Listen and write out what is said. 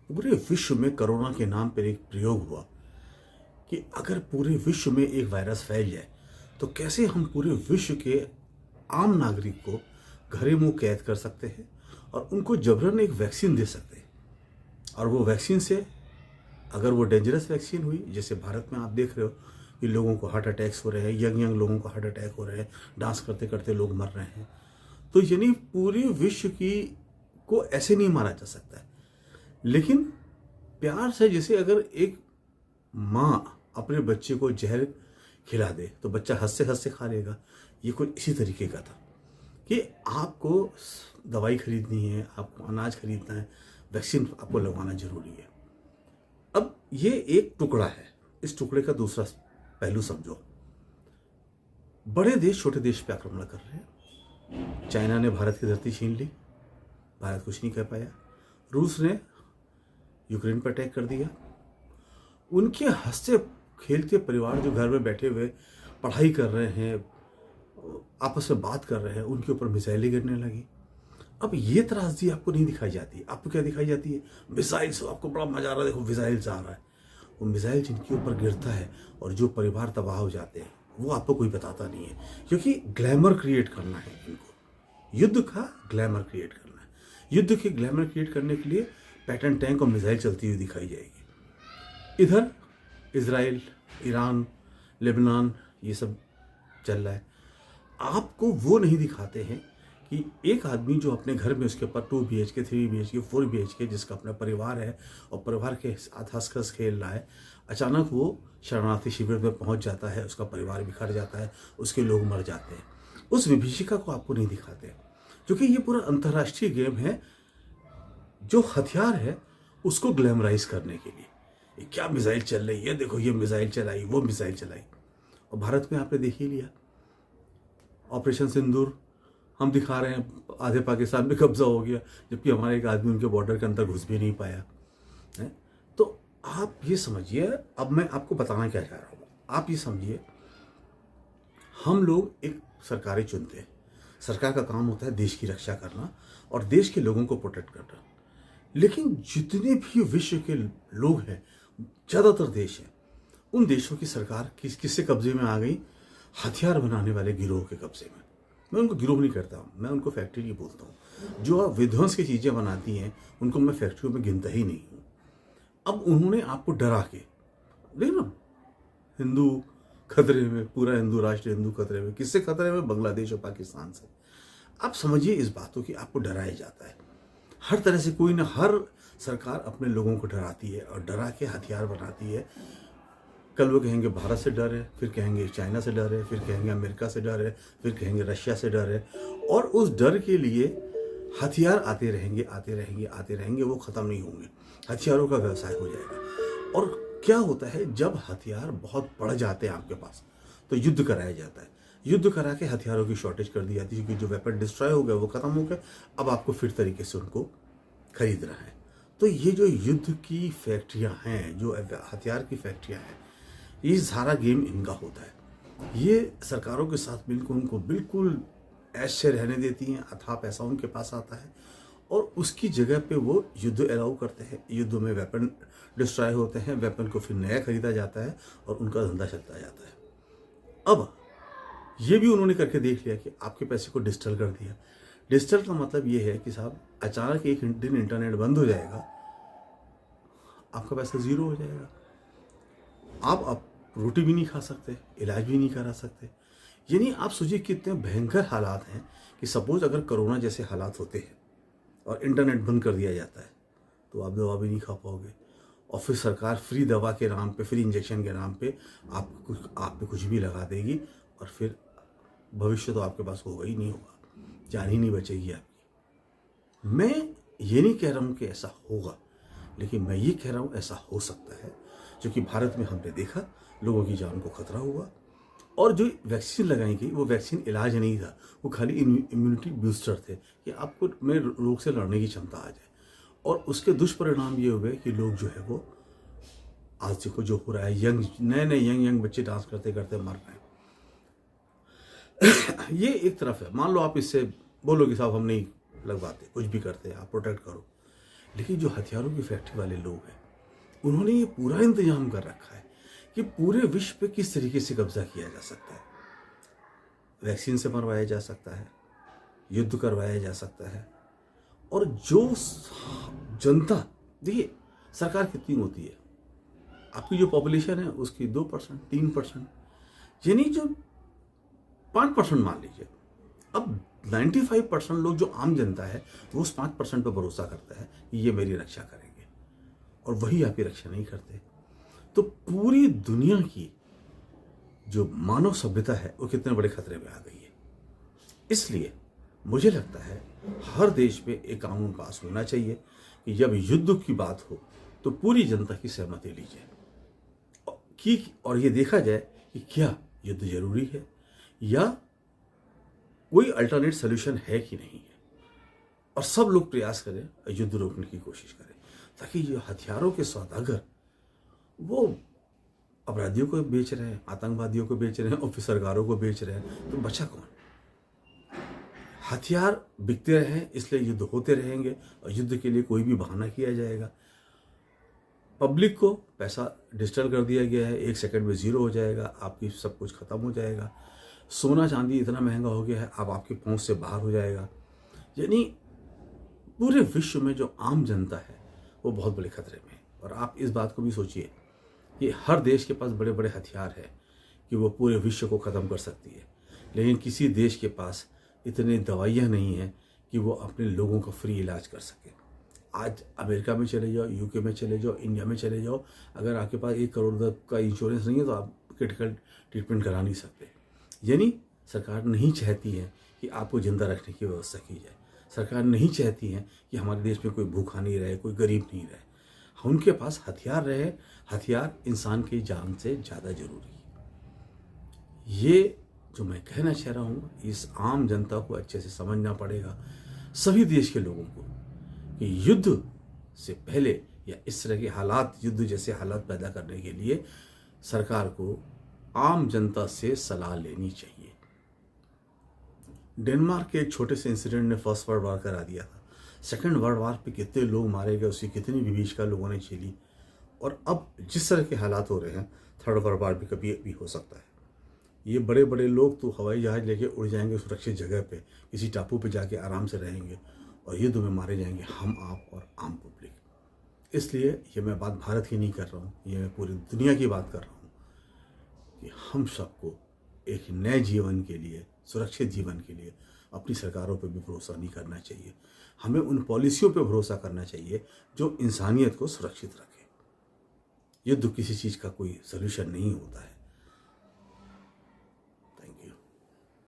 पूरे विश्व में कोरोना के नाम पर एक प्रयोग हुआ कि अगर पूरे विश्व में एक वायरस फैल जाए तो कैसे हम पूरे विश्व के आम नागरिक को घरे मुंह कैद कर सकते हैं और उनको जबरन एक वैक्सीन दे सकते हैं। और वो वैक्सीन से अगर वो डेंजरस वैक्सीन हुई, जैसे भारत में आप देख रहे हो कि लोगों को हार्ट अटैक्स हो रहे हैं, यंग लोगों को हार्ट अटैक हो रहे हैं, डांस करते करते लोग मर रहे हैं, तो यानी पूरे विश्व की को ऐसे नहीं मारा जा सकता है। लेकिन प्यार से, जैसे अगर एक माँ अपने बच्चे को जहर खिला दे तो बच्चा हंसते हंसते खा लेगा, ये कुछ इसी तरीके का था कि आपको दवाई खरीदनी है, आपको अनाज खरीदना है, वैक्सीन आपको लगवाना जरूरी है। अब ये एक टुकड़ा है, इस टुकड़े का दूसरा पहलू समझो। बड़े देश छोटे देश पे आक्रमण कर रहे हैं। चाइना ने भारत की धरती छीन ली, भारत कुछ नहीं कर पाया। रूस ने यूक्रेन पर अटैक कर दिया। उनके हंसते खेलते परिवार जो घर में बैठे हुए पढ़ाई कर रहे हैं, आपस में बात कर रहे हैं, उनके ऊपर मिसाइलें गिरने लगी। अब ये त्रासदी आपको नहीं दिखाई जाती। आपको क्या दिखाई जाती है? मिसाइल से आपको बड़ा मजा आ रहा है, देखो मिसाइल से आ रहा है। वो मिसाइल जिनके ऊपर गिरता है और जो परिवार तबाह हो जाते हैं वो आपको कोई बताता नहीं है, क्योंकि ग्लैमर क्रिएट करना है इनको। युद्ध का ग्लैमर क्रिएट करना है। युद्ध के ग्लैमर क्रिएट करने के लिए पैटर्न टैंक और मिसाइल चलती हुई दिखाई जाएगी। इधर इजराइल, ईरान, लेबनान, ये सब चल रहा है। आपको वो नहीं दिखाते हैं कि एक आदमी जो अपने घर में, उसके ऊपर 2 BHK, 3 BHK, 4 BHK, जिसका अपना परिवार है और परिवार के साथ हंस खस खेल रहा है, अचानक वो शरणार्थी शिविर में पहुंच जाता है, उसका परिवार बिखर जाता है, उसके लोग मर जाते हैं। उस विभीषिका को आपको नहीं दिखाते, क्योंकि ये पूरा अंतर्राष्ट्रीय गेम है जो हथियार है उसको ग्लैमराइज करने के लिए। ये क्या मिसाइल चल रही है, देखो ये मिसाइल चलाई, वो मिसाइल चलाई। और भारत में आपने देख ही लिया, ऑपरेशन सिंदूर हम दिखा रहे हैं, आधे पाकिस्तान में कब्जा हो गया, जबकि हमारे एक आदमी उनके बॉर्डर के अंदर घुस भी नहीं पाया है। तो आप ये समझिए, अब मैं आपको बताना क्या चाह रहा हूँ, आप ये समझिए, हम लोग एक सरकारें चुनते हैं। सरकार का काम होता है देश की रक्षा करना और देश के लोगों को प्रोटेक्ट करना। लेकिन जितने भी विश्व के लोग हैं, ज़्यादातर देश हैं, उन देशों की सरकार किसके कब्जे में आ गई? हथियार बनाने वाले गिरोह के कब्जे में। मैं उनको गिरोह नहीं करता हूँ, मैं उनको फैक्ट्री नहीं बोलता हूँ। जो विध्वंस की चीज़ें बनाती हैं उनको मैं फैक्ट्रियों में गिनता ही नहीं हूँ। अब उन्होंने आपको डरा के, देख ना, हिंदू खतरे में, पूरा हिंदू राष्ट्र हिंदू खतरे में। किससे खतरे में? बांग्लादेश और पाकिस्तान से। आप समझिए इस बातों की, आपको डराया जाता है हर तरह से। कोई ना, हर सरकार अपने लोगों को डराती है और डरा के हथियार बनाती है। कल वो कहेंगे भारत से डर है, फिर कहेंगे चाइना से डर है, फिर कहेंगे अमेरिका से डर है, फिर कहेंगे रशिया से डर है। और उस डर के लिए हथियार आते रहेंगे, आते रहेंगे, आते रहेंगे, वो ख़त्म नहीं होंगे। हथियारों का व्यवसाय हो जाएगा। और क्या होता है, जब हथियार बहुत बढ़ जाते हैं आपके पास तो युद्ध कराया जाता है। युद्ध करा के हथियारों की शॉर्टेज कर दी जाती है, क्योंकि जो वेपन डिस्ट्रॉय हो गए वो ख़त्म हो गए। अब आपको फिर तरीके से उनको खरीदना है। तो ये जो युद्ध की फैक्ट्रियाँ हैं, जो हथियार की फैक्ट्रियाँ हैं, ये सारा गेम इनका होता है। ये सरकारों के साथ मिलकर उनको बिल्कुल ऐश से रहने देती हैं। अथाह पैसा उनके पास आता है और उसकी जगह पे वो युद्ध अलाउ करते हैं। युद्ध में वेपन डिस्ट्रॉय होते हैं, वेपन को फिर नया खरीदा जाता है और उनका धंधा चलता जाता है। अब ये भी उन्होंने करके देख लिया कि आपके पैसे को डिजिटल कर दिया। डिजिटल का मतलब ये है कि साहब, अचानक एक दिन इंटरनेट बंद हो जाएगा, आपका पैसा जीरो हो जाएगा। आप रोटी भी नहीं खा सकते, इलाज भी नहीं करा सकते। यानी आप सोचिए कितने भयंकर हालात हैं कि सपोज अगर कोरोना जैसे हालात होते हैं और इंटरनेट बंद कर दिया जाता है तो आप दवा भी नहीं खा पाओगे। और फिर सरकार फ्री दवा के नाम पे, फ्री इंजेक्शन के नाम पे आप पे कुछ भी लगा देगी और फिर भविष्य तो आपके पास होगा ही नहीं, होगा, जान ही नहीं बचेगी आपकी। मैं ये नहीं कह रहा हूँ कि ऐसा होगा, लेकिन मैं ये कह रहा हूँ ऐसा हो सकता है, क्योंकि भारत में हमने देखा लोगों की जान को खतरा हुआ। और जो वैक्सीन लगाई गई वो वैक्सीन इलाज नहीं था, वो खाली इम्यूनिटी बूस्टर थे कि आपको में रोग से लड़ने की क्षमता आ जाए। और उसके दुष्परिणाम ये हुए कि लोग जो है वो, आज देखो जो हो रहा है, नए यंग बच्चे डांस करते करते मर रहे हैं। ये एक तरफ है। मान लो आप इससे बोलो कि साहब हम नहीं लगवाते, कुछ भी करते, आप प्रोटेक्ट करो। लेकिन जो हथियारों की फैक्ट्री वाले लोग हैं, उन्होंने ये पूरा इंतजाम कर रखा है कि पूरे विश्व पे किस तरीके से कब्जा किया जा सकता है। वैक्सीन से मरवाया जा सकता है, युद्ध करवाया जा सकता है। और जो जनता, देखिए सरकार कितनी होती है, आपकी जो पॉपुलेशन है उसकी 2%, 3%, यानी जो 5% मान लीजिए। अब 95% लोग जो आम जनता है वो उस 5% पर भरोसा करता है कि ये मेरी रक्षा करेंगे, और वही आपकी रक्षा नहीं करते। तो पूरी दुनिया की जो मानव सभ्यता है वो कितने बड़े खतरे में आ गई है। इसलिए मुझे लगता है हर देश में एक कानून पास होना चाहिए कि जब युद्ध की बात हो तो पूरी जनता की सहमति ली जाए और ये देखा जाए कि क्या युद्ध जरूरी है या कोई अल्टरनेट सोल्यूशन है कि नहीं है, और सब लोग प्रयास करें युद्ध रोकने की कोशिश करें, ताकि जो हथियारों के सौदागर वो अपराधियों को बेच रहे हैं, आतंकवादियों को बेच रहे हैं और फिर सरकारों को बेच रहे हैं, तो बचा कौन? हथियार बिकते रहे इसलिए युद्ध होते रहेंगे और युद्ध के लिए कोई भी बहाना किया जाएगा। पब्लिक को पैसा डिजिटल कर दिया गया है, 1 सेकंड में ज़ीरो हो जाएगा, आपकी सब कुछ खत्म हो जाएगा। सोना चांदी इतना महंगा हो गया है, अब आपकी पहुंच से बाहर हो जाएगा। यानी पूरे विश्व में जो आम जनता है वो बहुत बड़े खतरे में है। और आप इस बात को भी सोचिए कि हर देश के पास बड़े बड़े हथियार है कि वो पूरे विश्व को ख़त्म कर सकती है, लेकिन किसी देश के पास इतनी दवाइयाँ नहीं हैं कि वो अपने लोगों का फ्री इलाज कर सके। आज अमेरिका में चले जाओ, यूके में चले जाओ, इंडिया में चले जाओ, अगर आपके पास 1 करोड़ का इंश्योरेंस नहीं है तो आप क्रिटिकल ट्रीटमेंट करा नहीं सकते। यानी सरकार नहीं चाहती है कि आपको जिंदा रखने की व्यवस्था की जाए। सरकार नहीं चाहती है कि हमारे देश में कोई भूखा नहीं रहे, कोई गरीब नहीं रहे। उनके पास हथियार रहे, हथियार इंसान की जान से ज़्यादा जरूरी है। ये जो मैं कहना चाह रहा हूँ, इस आम जनता को अच्छे से समझना पड़ेगा, सभी देश के लोगों को, कि युद्ध से पहले या इस तरह के हालात, युद्ध जैसे हालात पैदा करने के लिए सरकार को आम जनता से सलाह लेनी चाहिए। डेनमार्क के एक छोटे से इंसिडेंट ने फर्स्ट वर्ल्ड वॉर करा दिया था। सेकेंड वर्ल्ड वॉर पे कितने लोग मारे गए, उसकी कितनी विभीषिका लोगों ने झेली, और अब जिस तरह के हालात हो रहे हैं, थर्ड वर्ल्ड वॉर भी कभी भी हो सकता है। ये बड़े बड़े लोग तो हवाई जहाज लेके उड़ जाएंगे सुरक्षित जगह पे, किसी टापू पे जाके आराम से रहेंगे, और युद्ध में मारे जाएंगे हम, आप और आम पब्लिक। इसलिए ये मैं बात भारत की नहीं कर रहा हूँ, ये मैं पूरी दुनिया की बात कर रहा हूँ कि हम सबको एक नए जीवन के लिए, सुरक्षित जीवन के लिए अपनी सरकारों पर भी भरोसा नहीं करना चाहिए। हमें उन पॉलिसियों पर भरोसा करना चाहिए जो इंसानियत को सुरक्षित रखे। युद्ध किसी चीज़ का कोई सल्यूशन नहीं होता है।